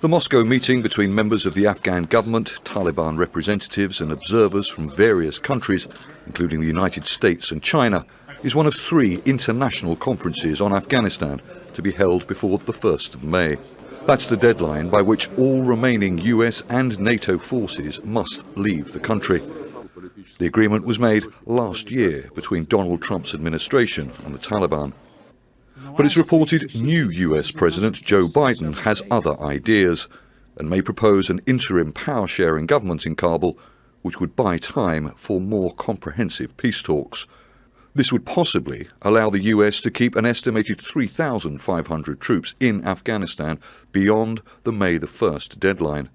The Moscow meeting between members of the Afghan government, Taliban representatives and observers from various countries, including the United States and China, is one of 3 international conferences on Afghanistan to be held before the 1st of May. That's the deadline by which all remaining US and NATO forces must leave the country. The agreement was made last year between Donald Trump's administration and the Taliban. But it's reported new US President Joe Biden has other ideas and may propose an interim power-sharing government in Kabul which would buy time for more comprehensive peace talks. This would possibly allow the US to keep an estimated 3,500 troops in Afghanistan beyond the May the 1st deadline.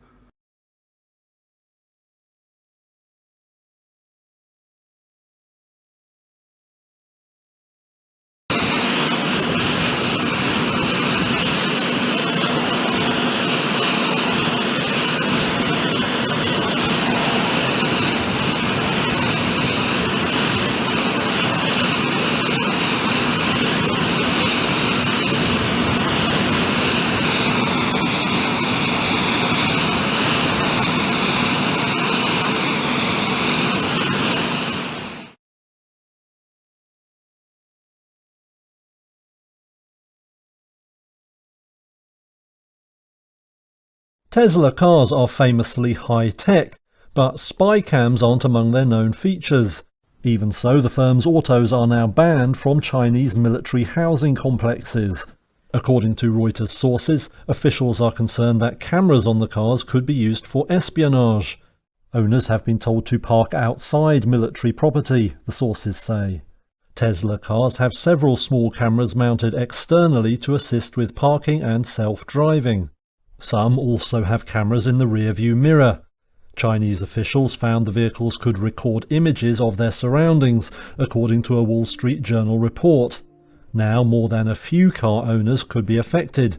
Tesla cars are famously high-tech, but spy cams aren't among their known features. Even so, the firm's autos are now banned from Chinese military housing complexes. According to Reuters sources, officials are concerned that cameras on the cars could be used for espionage. Owners have been told to park outside military property, the sources say. Tesla cars have several small cameras mounted externally to assist with parking and self-driving. Some also have cameras in the rear-view mirror. Chinese officials found the vehicles could record images of their surroundings, according to a Wall Street Journal report. Now more than a few car owners could be affected.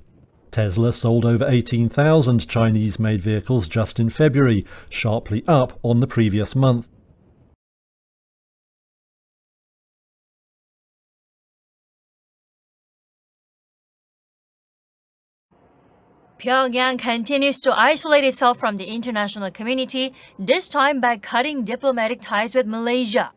Tesla sold over 18,000 Chinese-made vehicles just in February, sharply up on the previous month. Pyongyang continues to isolate itself from the international community, this time by cutting diplomatic ties with Malaysia.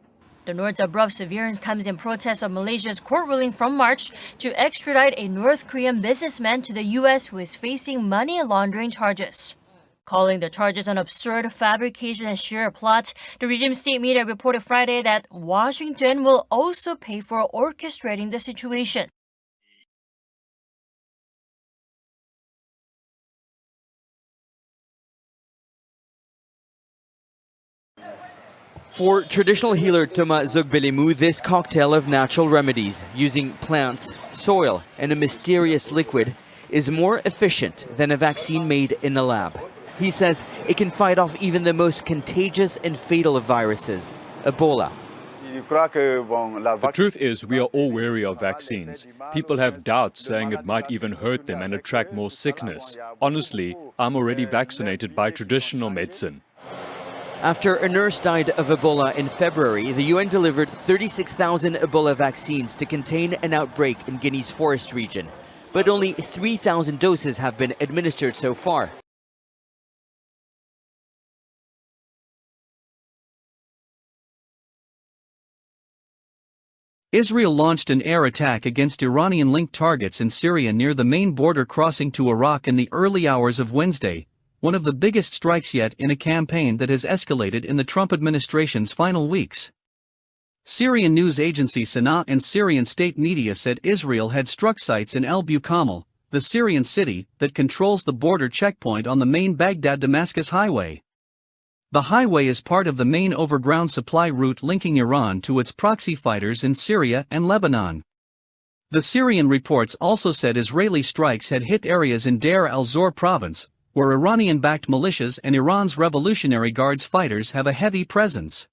The North's abrupt severance comes in protest of Malaysia's court ruling from March to extradite a North Korean businessman to the US who is facing money laundering charges. Calling the charges an absurd fabrication and sheer plot, the regime state media reported Friday that Washington will also pay for orchestrating the situation. For traditional healer Toma Zogbelemu, this cocktail of natural remedies using plants, soil, and a mysterious liquid is more efficient than a vaccine made in a lab. He says it can fight off even the most contagious and fatal of viruses, Ebola. The truth is, we are all wary of vaccines. People have doubts, saying it might even hurt them and attract more sickness. Honestly, I'm already vaccinated by traditional medicine. After a nurse died of Ebola in February, the UN delivered 36,000 Ebola vaccines to contain an outbreak in Guinea's forest region. But only 3,000 doses have been administered so far. Israel launched an air attack against Iranian-linked targets in Syria near the main border crossing to Iraq in the early hours of Wednesday, one of the biggest strikes yet in a campaign that has escalated in the Trump administration's final weeks. Syrian news agency Sana and Syrian state media said Israel had struck sites in El Bukamal, the Syrian city that controls the border checkpoint on the main Baghdad-Damascus highway. The highway is part of the main overground supply route linking Iran to its proxy fighters in Syria and Lebanon. The Syrian reports also said Israeli strikes had hit areas in Deir al-Zor province, where Iranian-backed militias and Iran's Revolutionary Guards fighters have a heavy presence.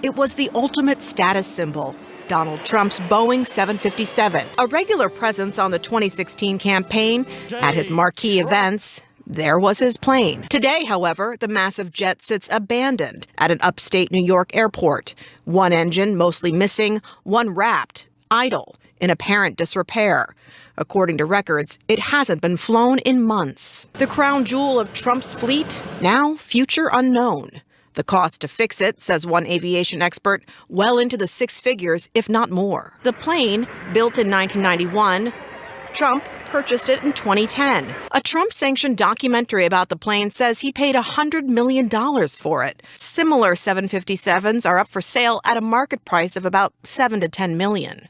It was the ultimate status symbol. Donald Trump's Boeing 757, a regular presence on the 2016 campaign. At his marquee events, there was his plane. Today, however, the massive jet sits abandoned at an upstate New York airport. One engine mostly missing, one wrapped, idle, in apparent disrepair. According to records, it hasn't been flown in months. The crown jewel of Trump's fleet, now future unknown. The cost to fix it, says one aviation expert, well into the six figures, if not more. The plane, built in 1991, Trump purchased it in 2010. A Trump-sanctioned documentary about the plane says he paid $100 million for it. Similar 757s are up for sale at a market price of about $7 to $10 million.